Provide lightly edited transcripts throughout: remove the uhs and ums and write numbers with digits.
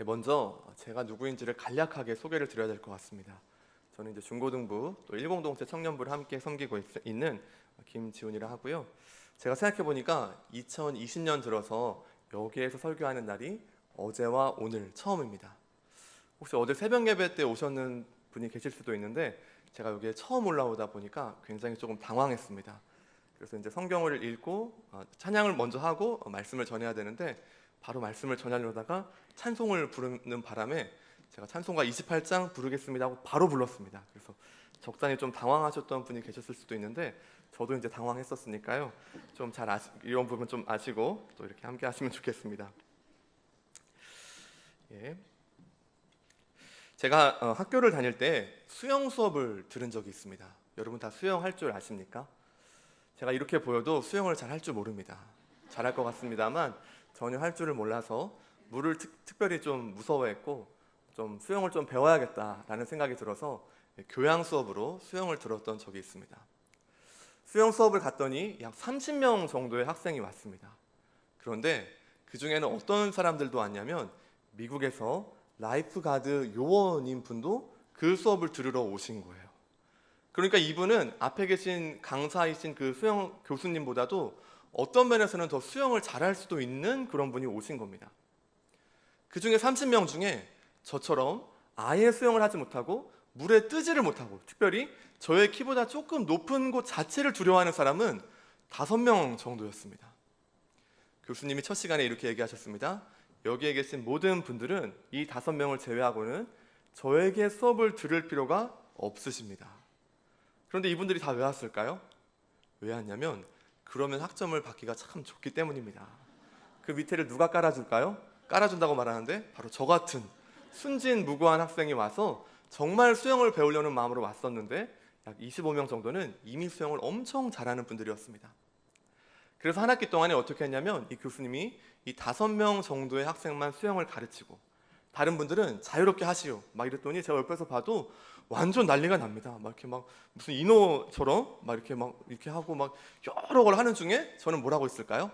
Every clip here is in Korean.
먼저 제가 누구인지를 간략하게 소개를 드려야 될 것 같습니다. 저는 이제 중고등부 또 일공동체 청년부를 함께 섬기고 있는 김지훈이라 하고요. 제가 생각해 보니까 2020년 들어서 여기에서 설교하는 날이 어제와 오늘 처음입니다. 혹시 어제 새벽 예배 때 오셨는 분이 계실 수도 있는데 제가 여기에 처음 올라오다 보니까 굉장히 조금 당황했습니다. 그래서 이제 성경을 읽고 찬양을 먼저 하고 말씀을 전해야 되는데 바로 말씀을 전하려다가 찬송을 부르는 바람에 제가 찬송가 28장 부르겠습니다 하고 바로 불렀습니다. 그래서 적잖이 좀 당황하셨던 분이 계셨을 수도 있는데 저도 이제 당황했었으니까요. 좀 잘 이런 부분 좀 아시고 또 이렇게 함께 하시면 좋겠습니다. 예. 제가 학교를 다닐 때 수영 수업을 들은 적이 있습니다. 여러분 다 수영할 줄 아십니까? 제가 이렇게 보여도 수영을 잘 할 줄 모릅니다. 잘할 것 같습니다만 전혀 할 줄을 몰라서 물을 특별히 좀 무서워했고 좀 수영을 좀 배워야겠다라는 생각이 들어서 교양 수업으로 수영을 들었던 적이 있습니다. 수영 수업을 갔더니 약 30명 정도의 학생이 왔습니다. 그런데 그 중에는 어떤 사람들도 왔냐면 미국에서 라이프가드 요원인 분도 그 수업을 들으러 오신 거예요. 그러니까 이분은 앞에 계신 강사이신 그 수영 교수님보다도 어떤 면에서는 더 수영을 잘할 수도 있는 그런 분이 오신 겁니다. 그 중에 30명 중에 저처럼 아예 수영을 하지 못하고 물에 뜨지를 못하고 특별히 저의 키보다 조금 높은 곳 자체를 두려워하는 사람은 5명 정도였습니다. 교수님이 첫 시간에 이렇게 얘기하셨습니다. 여기에 계신 모든 분들은 이 5명을 제외하고는 저에게 수업을 들을 필요가 없으십니다. 그런데 이분들이 다 왜 왔을까요? 왜 왔냐면 그러면 학점을 받기가 참 좋기 때문입니다. 그 밑에를 누가 깔아줄까요? 깔아준다고 말하는데 바로 저 같은 순진무구한 학생이 와서 정말 수영을 배우려는 마음으로 왔었는데 약 25명 정도는 이미 수영을 엄청 잘하는 분들이었습니다. 그래서 한 학기 동안에 어떻게 했냐면 이 교수님이 이 5명 정도의 학생만 수영을 가르치고 다른 분들은 자유롭게 하시오 막 이랬더니 제가 옆에서 봐도 완전 난리가 납니다. 막 이렇게 막 무슨 인어처럼 막 이렇게 하고 막 여러 걸 하는 중에 저는 뭘 하고 있을까요?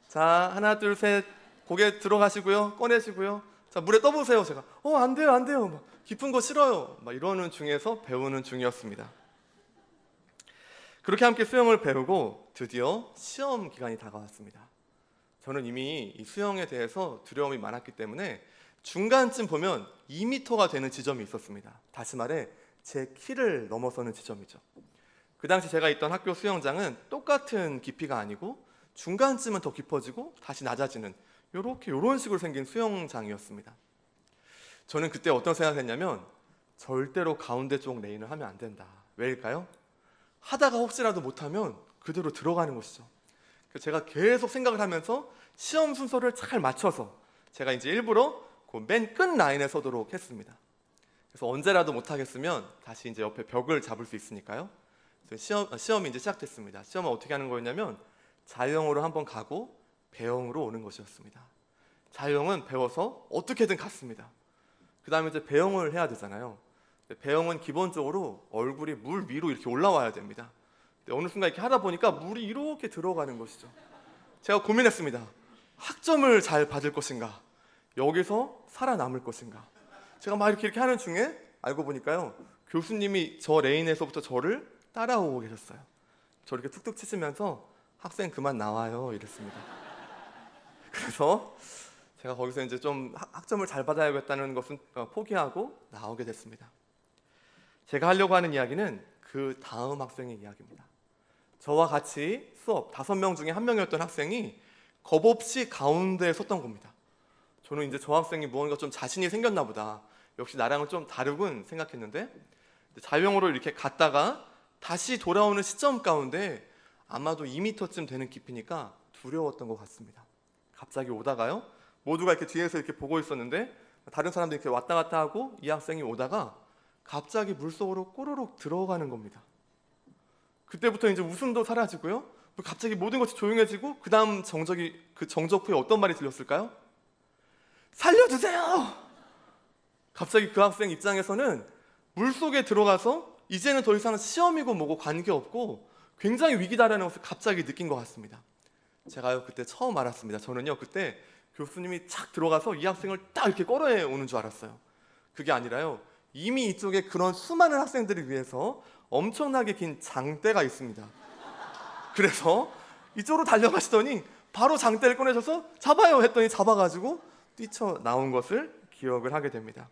자, 하나 둘 셋 고개 들어가시고요, 꺼내시고요. 자, 물에 떠보세요. 제가 안 돼요, 안 돼요. 막 깊은 거 싫어요. 막 이러는 중에서 배우는 중이었습니다. 그렇게 함께 수영을 배우고 드디어 시험 기간이 다가왔습니다. 저는 이미 이 수영에 대해서 두려움이 많았기 때문에 중간쯤 보면 2m가 되는 지점이 있었습니다. 다시 말해 제 키를 넘어서는 지점이죠. 그 당시 제가 있던 학교 수영장은 똑같은 깊이가 아니고 중간쯤은 더 깊어지고 다시 낮아지는 이런 식으로 생긴 수영장이었습니다. 저는 그때 어떤 생각을 했냐면 절대로 가운데 쪽 레인을 하면 안 된다. 왜일까요? 하다가 혹시라도 못하면 그대로 들어가는 것이죠. 그래서 제가 계속 생각을 하면서 시험 순서를 잘 맞춰서 제가 이제 일부러 그 맨 끝 라인에 서도록 했습니다. 그래서 언제라도 못하겠으면 다시 이제 옆에 벽을 잡을 수 있으니까요. 시험이 이제 시작됐습니다. 시험은 어떻게 하는 거였냐면 자유형으로 한번 가고 배영으로 오는 것이었습니다. 자유형은 배워서 어떻게든 갔습니다. 그 다음에 이제 배영을 해야 되잖아요. 배영은 기본적으로 얼굴이 물 위로 이렇게 올라와야 됩니다. 어느 순간 이렇게 하다 보니까 물이 이렇게 들어가는 것이죠. 제가 고민했습니다. 학점을 잘 받을 것인가, 여기서 살아남을 것인가. 제가 막 이렇게 하는 중에 알고 보니까요, 교수님이 저 레인에서부터 저를 따라오고 계셨어요. 저 이렇게 툭툭 치시면서 학생 그만 나와요 이랬습니다. 그래서 제가 거기서 이제 좀 학점을 잘 받아야겠다는 것은 포기하고 나오게 됐습니다. 제가 하려고 하는 이야기는 그 다음 학생의 이야기입니다. 저와 같이 수업 5명 중에 1명이었던 학생이 겁없이 가운데에 섰던 겁니다. 저는 이제 저 학생이 무언가 좀 자신이 생겼나 보다, 역시 나랑은 좀 다르군 생각했는데 자유형으로 이렇게 갔다가 다시 돌아오는 시점 가운데 아마도 2m쯤 되는 깊이니까 두려웠던 것 같습니다. 갑자기 오다가요, 모두가 이렇게 뒤에서 이렇게 보고 있었는데 다른 사람들이 이렇게 왔다 갔다 하고 이 학생이 오다가 갑자기 물속으로 꼬르륵 들어가는 겁니다. 그때부터 이제 웃음도 사라지고요, 갑자기 모든 것이 조용해지고 그 다음 그 정적 후에 어떤 말이 들렸을까요? 살려주세요! 갑자기 그 학생 입장에서는 물속에 들어가서 이제는 더 이상 시험이고 뭐고 관계없고 굉장히 위기다라는 것을 갑자기 느낀 것 같습니다. 제가요 그때 처음 알았습니다. 저는요 그때 교수님이 착 들어가서 이 학생을 딱 이렇게 끌어내 오는 줄 알았어요. 그게 아니라요, 이미 이쪽에 그런 수많은 학생들을 위해서 엄청나게 긴 장대가 있습니다. 그래서 이쪽으로 달려가시더니 바로 장대를 꺼내셔서 잡아요 했더니 잡아가지고 뛰쳐나온 것을 기억을 하게 됩니다.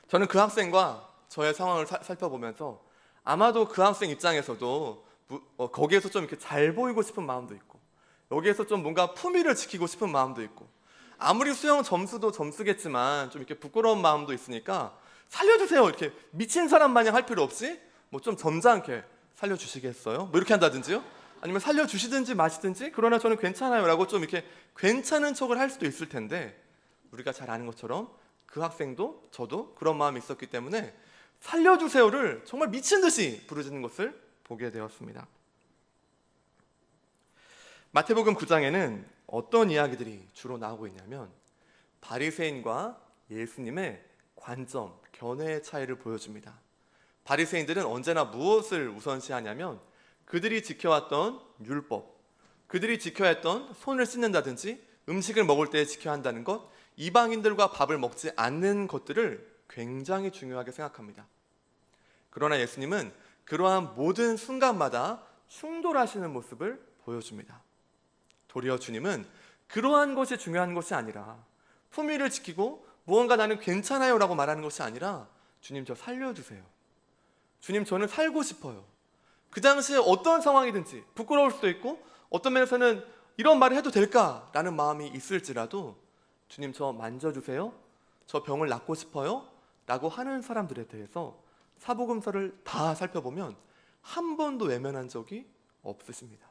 저는 그 학생과 저의 상황을 살펴보면서 아마도 그 학생 입장에서도 거기에서 좀 이렇게 잘 보이고 싶은 마음도 있고, 여기에서 좀 뭔가 품위를 지키고 싶은 마음도 있고, 아무리 수영 점수도 점수겠지만 좀 이렇게 부끄러운 마음도 있으니까 살려주세요 이렇게 미친 사람 마냥 할 필요 없이 뭐 좀 점잖게 살려주시겠어요? 뭐 이렇게 한다든지요, 아니면 살려주시든지 마시든지 그러나 저는 괜찮아요 라고 좀 이렇게 괜찮은 척을 할 수도 있을 텐데, 우리가 잘 아는 것처럼 그 학생도 저도 그런 마음이 있었기 때문에 살려주세요를 정말 미친 듯이 부르짖는 것을 보게 되었습니다. 마태복음 9장에는 어떤 이야기들이 주로 나오고 있냐면 바리새인과 예수님의 관점, 견해의 차이를 보여줍니다. 바리새인들은 언제나 무엇을 우선시하냐면 그들이 지켜왔던 율법, 그들이 지켜야 했던 손을 씻는다든지 음식을 먹을 때 지켜야 한다는 것, 이방인들과 밥을 먹지 않는 것들을 굉장히 중요하게 생각합니다. 그러나 예수님은 그러한 모든 순간마다 충돌하시는 모습을 보여줍니다. 도리어 주님은 그러한 것이 중요한 것이 아니라, 품위를 지키고 무언가 나는 괜찮아요 라고 말하는 것이 아니라, 주님 저 살려주세요, 주님 저는 살고 싶어요, 그 당시에 어떤 상황이든지 부끄러울 수도 있고 어떤 면에서는 이런 말을 해도 될까라는 마음이 있을지라도 주님 저 만져주세요, 저 병을 낫고 싶어요 라고 하는 사람들에 대해서 사복음서를 다 살펴보면 한 번도 외면한 적이 없으십니다.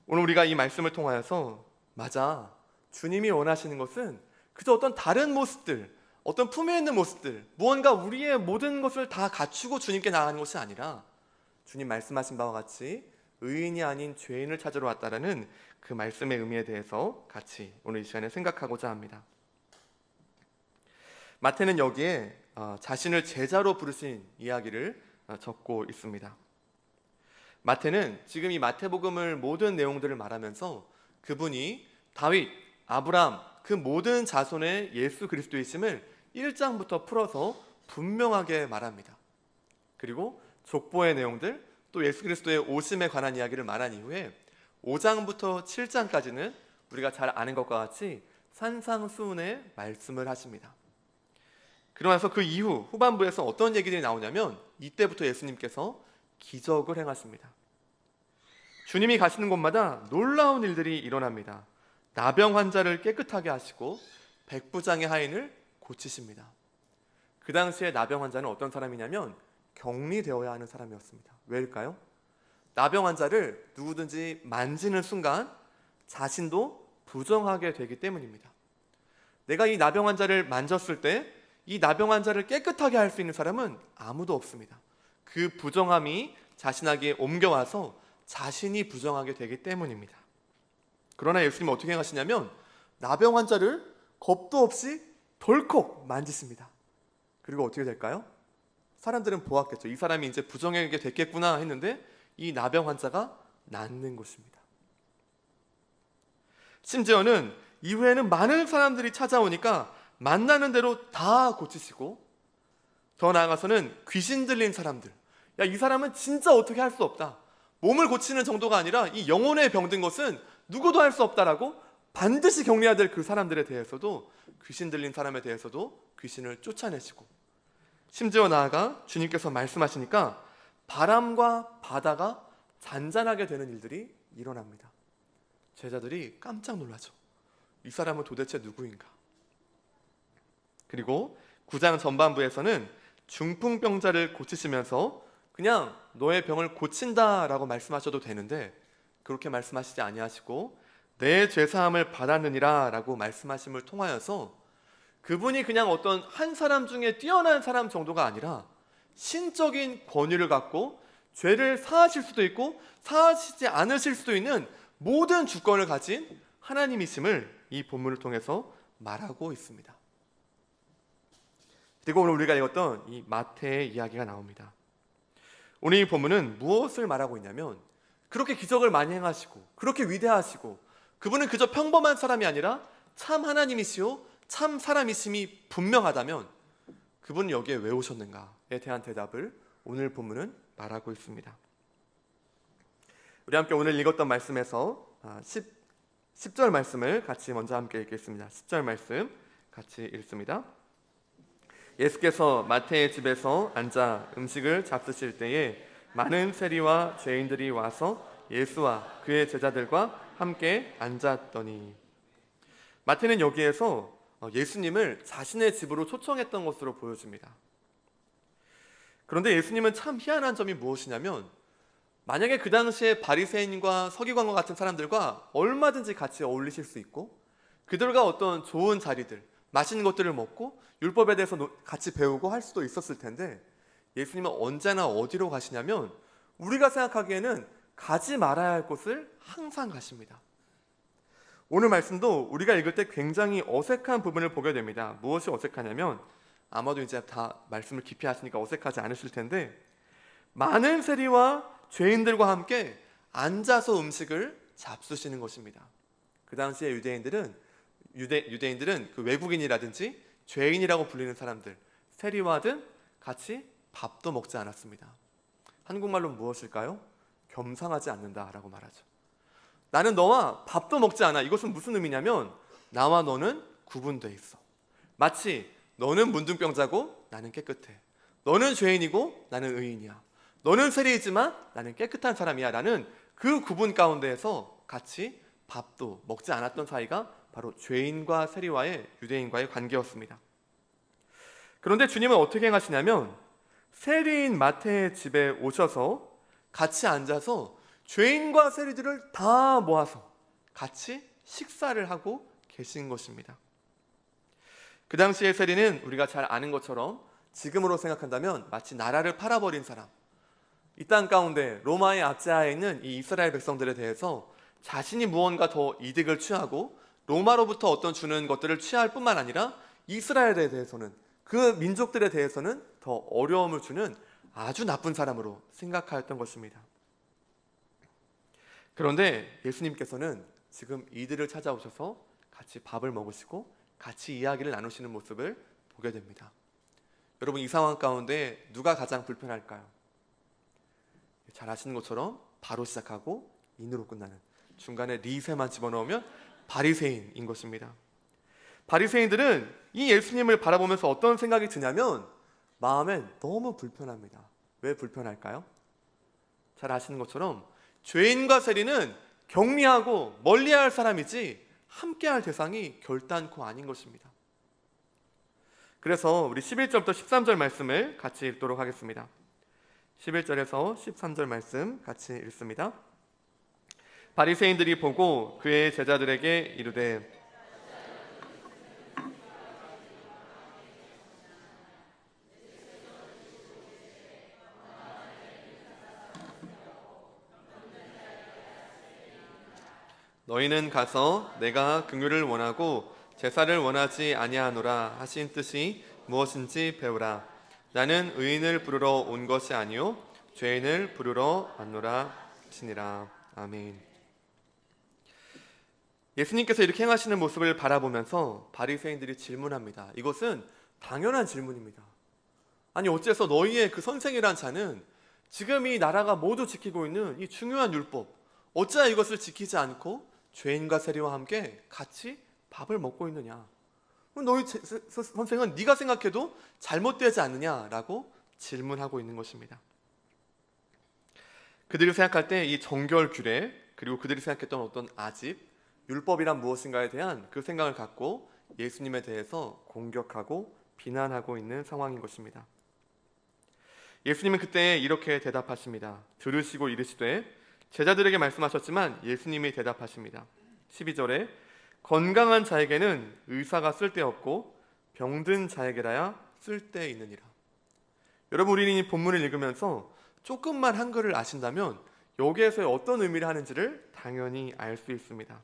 오늘 우리가 이 말씀을 통하여서 맞아, 주님이 원하시는 것은 그저 어떤 다른 모습들, 어떤 품에 있는 모습들, 무언가 우리의 모든 것을 다 갖추고 주님께 나아가는 것이 아니라 주님 말씀하신 바와 같이 의인이 아닌 죄인을 찾으러 왔다라는 그 말씀의 의미에 대해서 같이 오늘 이 시간에 생각하고자 합니다. 마태는 여기에 자신을 제자로 부르신 이야기를 적고 있습니다. 마태는 지금 이 마태복음을 모든 내용들을 말하면서 그분이 다윗, 아브라함 그 모든 자손의 예수 그리스도이심을 1장부터 풀어서 분명하게 말합니다. 그리고 족보의 내용들, 또 예수 그리스도의 오심에 관한 이야기를 말한 이후에 5장부터 7장까지는 우리가 잘 아는 것과 같이 산상수훈의 말씀을 하십니다. 그러면서 그 이후 후반부에서 어떤 얘기들이 나오냐면 이때부터 예수님께서 기적을 행하십니다. 주님이 가시는 곳마다 놀라운 일들이 일어납니다. 나병 환자를 깨끗하게 하시고 백부장의 하인을 고치십니다. 그 당시에 나병 환자는 어떤 사람이냐면 격리되어야 하는 사람이었습니다. 왜일까요? 나병 환자를 누구든지 만지는 순간 자신도 부정하게 되기 때문입니다. 내가 이 나병 환자를 만졌을 때 이 나병 환자를 깨끗하게 할 수 있는 사람은 아무도 없습니다. 그 부정함이 자신에게 옮겨와서 자신이 부정하게 되기 때문입니다. 그러나 예수님은 어떻게 하시냐면 나병 환자를 겁도 없이 덜컥 만지십니다. 그리고 어떻게 될까요? 사람들은 보았겠죠. 이 사람이 이제 부정하게 됐겠구나 했는데 이 나병 환자가 낫는 것입니다. 심지어는 이후에는 많은 사람들이 찾아오니까 만나는 대로 다 고치시고, 더 나아가서는 귀신 들린 사람들, 야, 이 사람은 진짜 어떻게 할 수 없다, 몸을 고치는 정도가 아니라 이 영혼에 병든 것은 누구도 할 수 없다라고 반드시 격려해야 될 그 사람들에 대해서도, 귀신 들린 사람에 대해서도 귀신을 쫓아내시고, 심지어 나아가 주님께서 말씀하시니까 바람과 바다가 잔잔하게 되는 일들이 일어납니다. 제자들이 깜짝 놀라죠. 이 사람은 도대체 누구인가? 그리고 9장 전반부에서는 중풍병자를 고치시면서 그냥 너의 병을 고친다라고 말씀하셔도 되는데 그렇게 말씀하시지 아니하시고 내 죄사함을 받았느니라 라고 말씀하심을 통하여서 그분이 그냥 어떤 한 사람 중에 뛰어난 사람 정도가 아니라 신적인 권위를 갖고 죄를 사하실 수도 있고 사하시지 않으실 수도 있는 모든 주권을 가진 하나님이심을 이 본문을 통해서 말하고 있습니다. 그리고 오늘 우리가 읽었던 이 마태의 이야기가 나옵니다. 오늘 이 본문은 무엇을 말하고 있냐면 그렇게 기적을 많이 행하시고 그렇게 위대하시고 그분은 그저 평범한 사람이 아니라 참 하나님이시오 참 사람이심이 분명하다면 그분은 여기에 왜 오셨는가에 대한 대답을 오늘 본문은 말하고 있습니다. 우리 함께 오늘 읽었던 말씀에서 10절 말씀을 같이 먼저 함께 읽겠습니다. 10절 말씀 같이 읽습니다. 예수께서 마태의 집에서 앉아 음식을 잡수실 때에 많은 세리와 죄인들이 와서 예수와 그의 제자들과 함께 앉았더니. 마태는 여기에서 예수님을 자신의 집으로 초청했던 것으로 보여집니다. 그런데 예수님은 참 희한한 점이 무엇이냐면 만약에 그 당시에 바리새인과 서기관과 같은 사람들과 얼마든지 같이 어울리실 수 있고 그들과 어떤 좋은 자리들, 맛있는 것들을 먹고 율법에 대해서 같이 배우고 할 수도 있었을 텐데 예수님은 언제나 어디로 가시냐면 우리가 생각하기에는 가지 말아야 할 곳을 항상 가십니다. 오늘 말씀도 우리가 읽을 때 굉장히 어색한 부분을 보게 됩니다. 무엇이 어색하냐면 아마도 이제 다 말씀을 깊이 하시니까 어색하지 않으실 텐데 많은 세리와 죄인들과 함께 앉아서 음식을 잡수시는 것입니다. 그 당시에 유대인들은 그 외국인이라든지 죄인이라고 불리는 사람들, 세리와든 같이 밥도 먹지 않았습니다. 한국말로 무엇일까요? 겸상하지 않는다라고 말하죠. 나는 너와 밥도 먹지 않아. 이것은 무슨 의미냐면 나와 너는 구분돼 있어. 마치 너는 문둥병자고 나는 깨끗해. 너는 죄인이고 나는 의인이야. 너는 세리이지만 나는 깨끗한 사람이야 라는 그 구분 가운데에서 같이 밥도 먹지 않았던 사이가 바로 죄인과 세리와의 유대인과의 관계였습니다. 그런데 주님은 어떻게 행하시냐면 세리인 마태의 집에 오셔서 같이 앉아서 죄인과 세리들을 다 모아서 같이 식사를 하고 계신 것입니다. 그 당시의 세리는 우리가 잘 아는 것처럼 지금으로 생각한다면 마치 나라를 팔아버린 사람, 이 땅 가운데 로마의 압제하에 있는 이 이스라엘 백성들에 대해서 자신이 무언가 더 이득을 취하고 로마로부터 어떤 주는 것들을 취할 뿐만 아니라 이스라엘에 대해서는 그 민족들에 대해서는 더 어려움을 주는 아주 나쁜 사람으로 생각하였던 것입니다. 그런데 예수님께서는 지금 이들을 찾아오셔서 같이 밥을 먹으시고 같이 이야기를 나누시는 모습을 보게 됩니다. 여러분, 이 상황 가운데 누가 가장 불편할까요? 잘 아시는 것처럼 바로 시작하고 인으로 끝나는, 중간에 리세만 집어넣으면 바리새인인 것입니다. 바리새인들은 이 예수님을 바라보면서 어떤 생각이 드냐면 마음엔 너무 불편합니다. 왜 불편할까요? 잘 아시는 것처럼 죄인과 세리는 격리하고 멀리해야 할 사람이지 함께할 대상이 결단코 아닌 것입니다. 그래서 우리 11절부터 13절 말씀을 같이 읽도록 하겠습니다. 11절에서 13절 말씀 같이 읽습니다. 바리새인들이 보고 그의 제자들에게 이르되 너희는 가서 내가 긍휼을 원하고 제사를 원하지 아니하노라 하신 뜻이 무엇인지 배우라. 나는 의인을 부르러 온 것이 아니요 죄인을 부르러 왔노라 하시니라. 아멘. 예수님께서 이렇게 행하시는 모습을 바라보면서 바리새인들이 질문합니다. 이것은 당연한 질문입니다. 아니 어째서 너희의 그 선생이란 자는 지금 이 나라가 모두 지키고 있는 이 중요한 율법, 어찌하여 이것을 지키지 않고 죄인과 세리와 함께 같이 밥을 먹고 있느냐? 너희 선생은 네가 생각해도 잘못되지 않느냐라고 질문하고 있는 것입니다. 그들이 생각할 때 이 정결 규례, 그리고 그들이 생각했던 어떤 아집, 율법이란 무엇인가에 대한 그 생각을 갖고 예수님에 대해서 공격하고 비난하고 있는 상황인 것입니다. 예수님은 그때 이렇게 대답하십니다. 들으시고 이르시되, 제자들에게 말씀하셨지만 예수님이 대답하십니다. 12절에 건강한 자에게는 의사가 쓸데없고 병든 자에게라야 쓸데있느니라. 여러분, 우리는 이 본문을 읽으면서 조금만 한글을 아신다면 여기에서 어떤 의미를 하는지를 당연히 알 수 있습니다.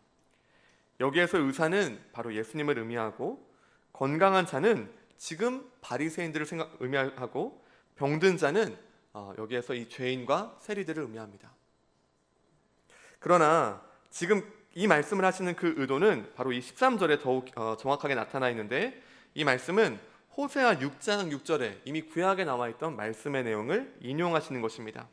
여기에서 의사는 바로 예수님을 의미하고, 건강한 자는 지금 바리새인들을 의미하고, 병든 자는 여기에서 이 죄인과 세리들을 의미합니다. 그러나 지금 이 말씀을 하시는 그 의도는 바로 이 13절에 더욱 정확하게 나타나 있는데, 이 말씀은 호세아 6장 6절에 이미 구약에 나와 있던 말씀의 내용을 인용하시는 것입니다.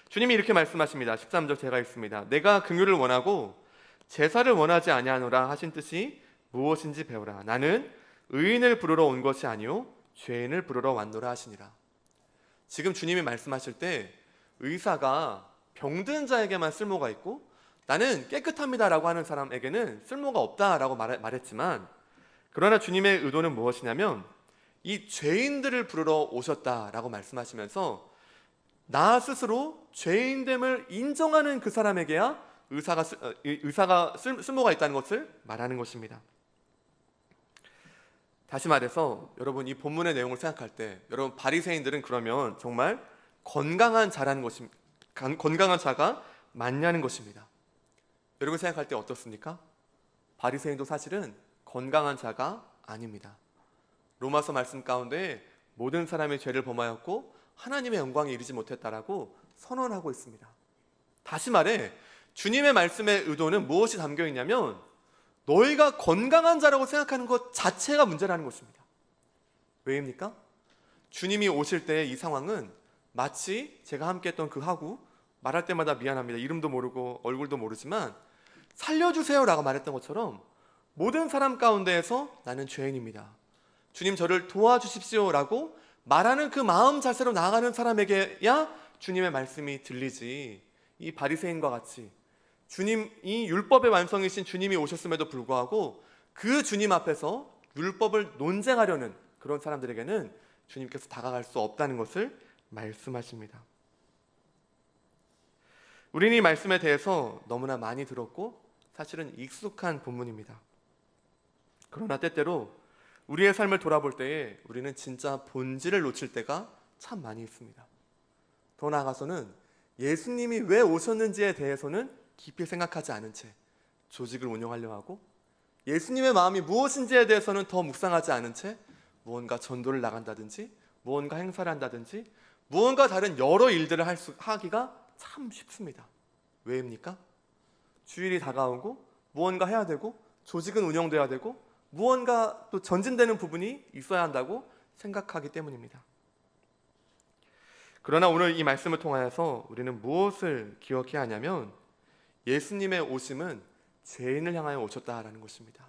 주님이 이렇게 말씀하십니다. 13절 제가 읽습니다. 내가 긍휼을 원하고 제사를 원하지 아니하노라 하신 뜻이 무엇인지 배우라. 나는 의인을 부르러 온 것이 아니요 죄인을 부르러 왔노라 하시니라. 지금 주님이 말씀하실 때 의사가 병든 자에게만 쓸모가 있고 나는 깨끗합니다라고 하는 사람에게는 쓸모가 없다라고 말했지만, 그러나 주님의 의도는 무엇이냐면 이 죄인들을 부르러 오셨다라고 말씀하시면서 나 스스로 죄인됨을 인정하는 그 사람에게야 의사가 쓸모가 있다는 것을 말하는 것입니다. 다시 말해서 여러분, 이 본문의 내용을 생각할 때 여러분, 바리새인들은 그러면 정말 건강한 자라는 것입니다. 건강한 자가 맞냐는 것입니다. 여러분 생각할 때 어떻습니까? 바리새인도 사실은 건강한 자가 아닙니다. 로마서 말씀 가운데 모든 사람이 죄를 범하였고 하나님의 영광에 이르지 못했다라고 선언하고 있습니다. 다시 말해 주님의 말씀의 의도는 무엇이 담겨 있냐면 너희가 건강한 자라고 생각하는 것 자체가 문제라는 것입니다. 왜입니까? 주님이 오실 때 이 상황은 마치 제가 함께 했던 그 하구, 말할 때마다 미안합니다, 이름도 모르고 얼굴도 모르지만 살려주세요라고 말했던 것처럼 모든 사람 가운데에서 나는 죄인입니다, 주님 저를 도와주십시오라고 말하는 그 마음 자세로 나아가는 사람에게야 주님의 말씀이 들리지, 이 바리새인과 같이 주님이 율법의 완성이신 주님이 오셨음에도 불구하고 그 주님 앞에서 율법을 논쟁하려는 그런 사람들에게는 주님께서 다가갈 수 없다는 것을 말씀하십니다. 우리는 이 말씀에 대해서 너무나 많이 들었고 사실은 익숙한 본문입니다. 그러나 때때로 우리의 삶을 돌아볼 때에 우리는 진짜 본질을 놓칠 때가 참 많이 있습니다. 더 나아가서는 예수님이 왜 오셨는지에 대해서는 깊이 생각하지 않은 채 조직을 운영하려 하고, 예수님의 마음이 무엇인지에 대해서는 더 묵상하지 않은 채 무언가 전도를 나간다든지 무언가 행사를 한다든지 무언가 다른 여러 일들을 하기가 참 쉽습니다. 왜입니까? 주일이 다가오고 무언가 해야 되고 조직은 운영돼야 되고 무언가 또 전진되는 부분이 있어야 한다고 생각하기 때문입니다. 그러나 오늘 이 말씀을 통하여서 우리는 무엇을 기억해야 하냐면 예수님의 오심은 죄인을 향하여 오셨다라는 것입니다.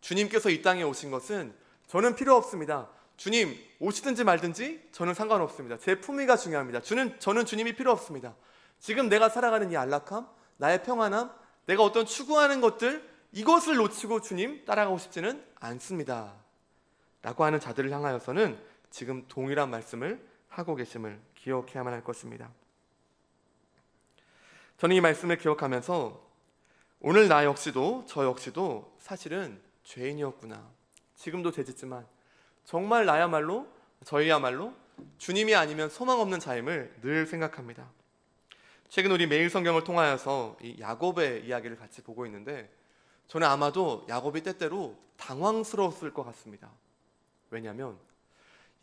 주님께서 이 땅에 오신 것은 저는 필요 없습니다, 주님 오시든지 말든지 저는 상관없습니다, 제 품위가 중요합니다, 저는 주님이 필요 없습니다, 지금 내가 살아가는 이 안락함, 나의 평안함, 내가 어떤 추구하는 것들, 이것을 놓치고 주님 따라가고 싶지는 않습니다 라고 하는 자들을 향하여서는 지금 동일한 말씀을 하고 계심을 기억해야만 할 것입니다. 저는 이 말씀을 기억하면서 오늘 나 역시도 저 역시도 사실은 죄인이었구나, 지금도 죄짓지만 정말 저희야말로 주님이 아니면 소망 없는 자임을 늘 생각합니다. 최근 우리 매일 성경을 통하여서 이 야곱의 이야기를 같이 보고 있는데 저는 아마도 야곱이 때때로 당황스러웠을 것 같습니다. 왜냐하면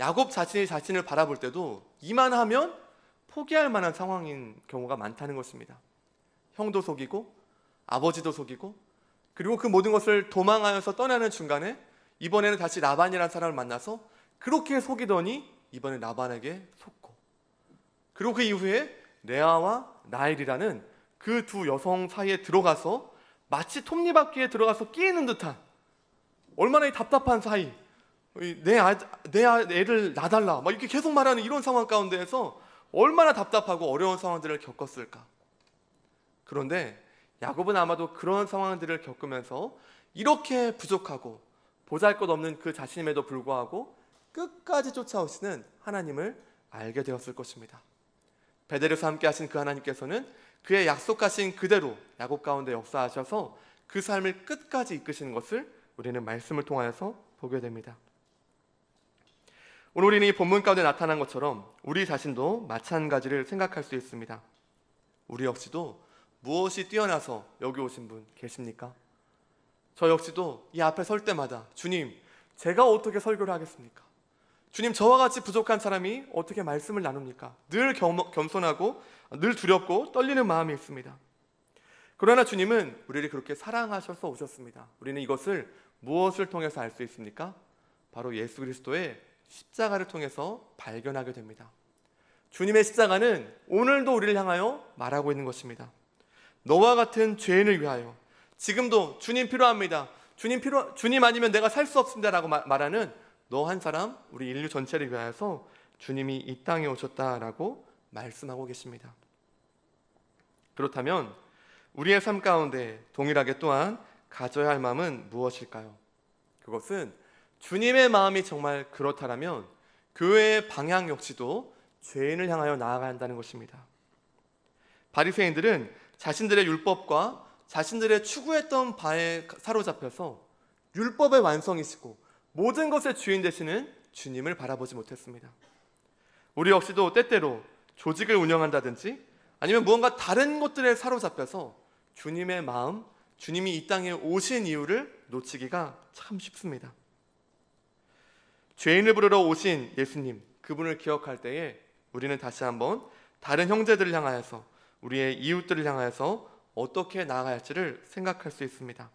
야곱 자신이 자신을 바라볼 때도 이만하면 포기할 만한 상황인 경우가 많다는 것입니다. 형도 속이고 아버지도 속이고 그리고 그 모든 것을 도망하여서 떠나는 중간에 이번에는 다시 라반이라는 사람을 만나서 그렇게 속이더니 이번에 라반에게 속고, 그리고 그 이후에 레아와 라헬이라는 그 두 여성 사이에 들어가서 마치 톱니바퀴에 들어가서 끼이는 듯한, 얼마나 이 답답한 사이, 내 애를 놔달라 막 이렇게 계속 말하는 이런 상황 가운데에서 얼마나 답답하고 어려운 상황들을 겪었을까. 그런데 야곱은 아마도 그런 상황들을 겪으면서 이렇게 부족하고 보잘것없는 그 자신임에도 불구하고 끝까지 쫓아오시는 하나님을 알게 되었을 것입니다. 베델에서 함께 하신 그 하나님께서는 그의 약속하신 그대로 야곱 가운데 역사하셔서 그 삶을 끝까지 이끄시는 것을 우리는 말씀을 통하여서 보게 됩니다. 오늘 우리는 이 본문 가운데 나타난 것처럼 우리 자신도 마찬가지를 생각할 수 있습니다. 우리 역시도 무엇이 뛰어나서 여기 오신 분 계십니까? 저 역시도 이 앞에 설 때마다 주님, 제가 어떻게 설교를 하겠습니까? 주님, 저와 같이 부족한 사람이 어떻게 말씀을 나눕니까? 늘 겸손하고 늘 두렵고 떨리는 마음이 있습니다. 그러나 주님은 우리를 그렇게 사랑하셔서 오셨습니다. 우리는 이것을 무엇을 통해서 알 수 있습니까? 바로 예수 그리스도의 십자가를 통해서 발견하게 됩니다. 주님의 십자가는 오늘도 우리를 향하여 말하고 있는 것입니다. 너와 같은 죄인을 위하여 지금도 주님 필요합니다. 주님 아니면 내가 살 수 없습니다라고 말하는 너 한 사람, 우리 인류 전체를 위하여서 주님이 이 땅에 오셨다라고 말씀하고 계십니다. 그렇다면 우리의 삶 가운데 동일하게 또한 가져야 할 마음은 무엇일까요? 그것은 주님의 마음이 정말 그렇다라면 교회의 방향 역시도 죄인을 향하여 나아가야 한다는 것입니다. 바리새인들은 자신들의 율법과 자신들의 추구했던 바에 사로잡혀서 율법의 완성이시고 모든 것의 주인 되시는 주님을 바라보지 못했습니다. 우리 역시도 때때로 조직을 운영한다든지 아니면 무언가 다른 것들에 사로잡혀서 주님의 마음, 주님이 이 땅에 오신 이유를 놓치기가 참 쉽습니다. 죄인을 부르러 오신 예수님, 그분을 기억할 때에 우리는 다시 한번 다른 형제들을 향하여서, 우리의 이웃들을 향하여서 어떻게 나아가야 할지를 생각할 수 있습니다.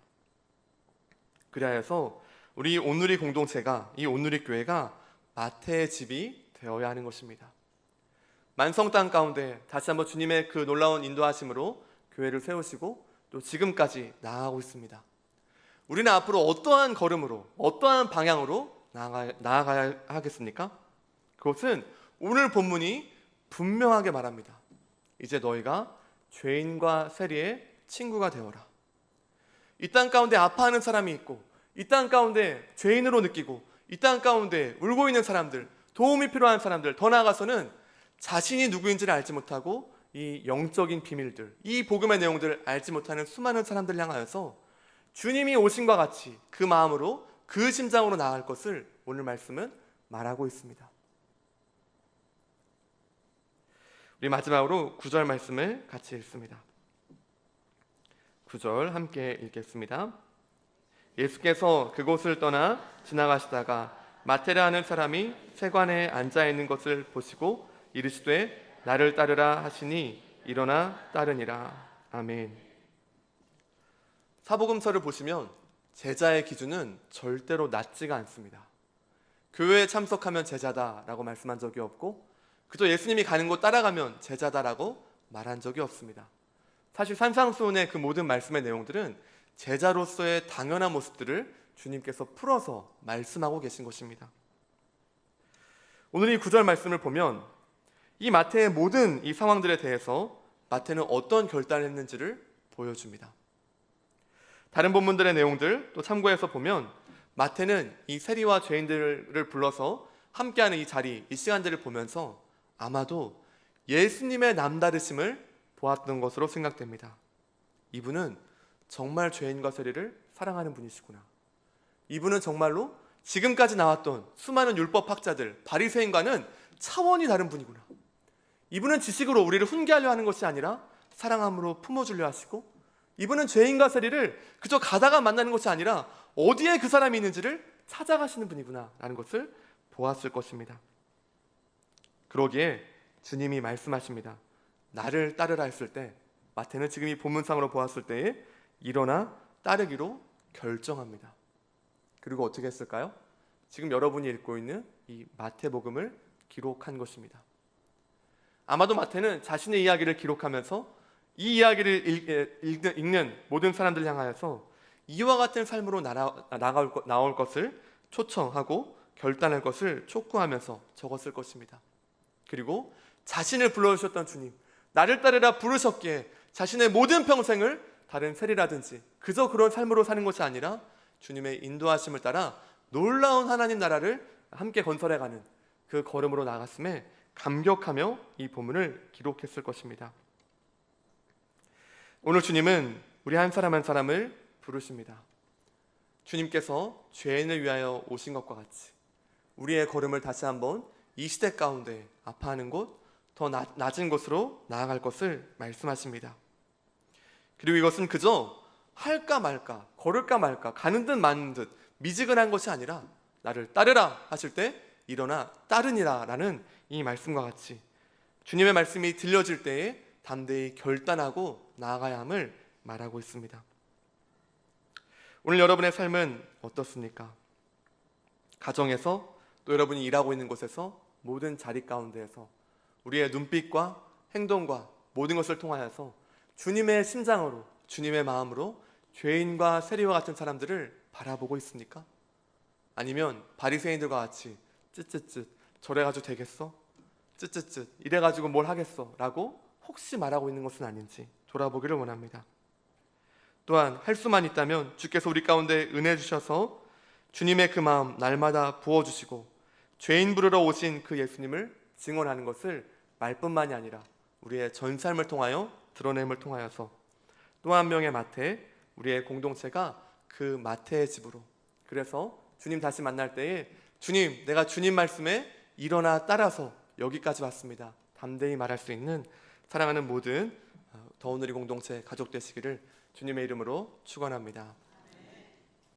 그래서 우리 온누리 공동체가, 이 온누리 교회가 마태의 집이 되어야 하는 것입니다. 만성 땅 가운데 다시 한번 주님의 그 놀라운 인도하심으로 교회를 세우시고 또 지금까지 나아가고 있습니다. 우리는 앞으로 어떠한 걸음으로, 어떠한 방향으로 나아가야 하겠습니까? 그것은 오늘 본문이 분명하게 말합니다. 이제 너희가 죄인과 세리의 친구가 되어라. 이 땅 가운데 아파하는 사람이 있고, 이 땅 가운데 죄인으로 느끼고, 이 땅 가운데 울고 있는 사람들, 도움이 필요한 사람들, 더 나아가서는 자신이 누구인지를 알지 못하고 이 영적인 비밀들, 이 복음의 내용들을 알지 못하는 수많은 사람들 향하여서 주님이 오신과 같이 그 마음으로, 그 심장으로 나아갈 것을 오늘 말씀은 말하고 있습니다. 우리 마지막으로 9절 말씀을 같이 읽습니다. 9절 함께 읽겠습니다. 예수께서 그곳을 떠나 지나가시다가 마테라 하는 사람이 세관에 앉아있는 것을 보시고 이르시되 나를 따르라 하시니 일어나 따르니라. 아멘. 사복음서를 보시면 제자의 기준은 절대로 낮지가 않습니다. 교회에 참석하면 제자다라고 말씀한 적이 없고, 그저 예수님이 가는 곳 따라가면 제자다라고 말한 적이 없습니다. 사실 산상수훈의 그 모든 말씀의 내용들은 제자로서의 당연한 모습들을 주님께서 풀어서 말씀하고 계신 것입니다. 오늘 이 9절 말씀을 보면 이 마태의 모든 이 상황들에 대해서 마태는 어떤 결단을 했는지를 보여줍니다. 다른 본문들의 내용들 또 참고해서 보면 마태는 이 세리와 죄인들을 불러서 함께하는 이 자리, 이 시간들을 보면서 아마도 예수님의 남다르심을 보았던 것으로 생각됩니다. 이분은 정말 죄인과 세리를 사랑하는 분이시구나. 이분은 정말로 지금까지 나왔던 수많은 율법학자들, 바리새인과는 차원이 다른 분이구나. 이분은 지식으로 우리를 훈계하려 하는 것이 아니라 사랑함으로 품어주려 하시고, 이분은 죄인과 세리를 그저 가다가 만나는 것이 아니라 어디에 그 사람이 있는지를 찾아가시는 분이구나 라는 것을 보았을 것입니다. 그러기에 주님이 말씀하십니다. 나를 따르라 했을 때 마태는 지금 이 본문상으로 보았을 때에 일어나 따르기로 결정합니다. 그리고 어떻게 했을까요? 지금 여러분이 읽고 있는 이 마태복음을 기록한 것입니다. 아마도 마태는 자신의 이야기를 기록하면서 이 이야기를 읽는 모든 사람들 향하여서 이와 같은 삶으로 나올 것을 초청하고 결단할 것을 촉구하면서 적었을 것입니다. 그리고 자신을 불러주셨던 주님, 나를 따르라 부르셨기에 자신의 모든 평생을 다른 세리라든지 그저 그런 삶으로 사는 것이 아니라 주님의 인도하심을 따라 놀라운 하나님 나라를 함께 건설해가는 그 걸음으로 나갔음에 감격하며 이 본문을 기록했을 것입니다. 오늘 주님은 우리 한 사람 한 사람을 부르십니다. 주님께서 죄인을 위하여 오신 것과 같이 우리의 걸음을 다시 한번 이 시대 가운데 아파하는 곳, 더 낮은 곳으로 나아갈 것을 말씀하십니다. 그리고 이것은 그저 할까 말까, 걸을까 말까, 가는 듯 마는 듯 미지근한 것이 아니라 나를 따르라 하실 때 일어나 따르니라 라는 이 말씀과 같이 주님의 말씀이 들려질 때에 담대히 결단하고 나아가야 함을 말하고 있습니다. 오늘 여러분의 삶은 어떻습니까? 가정에서, 또 여러분이 일하고 있는 곳에서, 모든 자리 가운데에서 우리의 눈빛과 행동과 모든 것을 통하여서 주님의 심장으로, 주님의 마음으로 죄인과 세리와 같은 사람들을 바라보고 있습니까? 아니면 바리새인들과 같이 쯧쯧쯧 저래가지고 되겠어? 쯧쯧쯧 이래가지고 뭘 하겠어? 라고 혹시 말하고 있는 것은 아닌지 돌아보기를 원합니다. 또한 할 수만 있다면 주께서 우리 가운데 은혜 주셔서 주님의 그 마음 날마다 부어주시고 죄인 부르러 오신 그 예수님을 증언하는 것을 말뿐만이 아니라 우리의 전 삶을 통하여 드러냄을 통하여서 또 한 명의 마태, 우리의 공동체가 그 마태의 집으로, 그래서 주님 다시 만날 때에 주님, 내가 주님 말씀에 일어나 따라서 여기까지 왔습니다, 담대히 말할 수 있는 사랑하는 모든 더운우리 공동체 가족 되시기를 주님의 이름으로 축원합니다.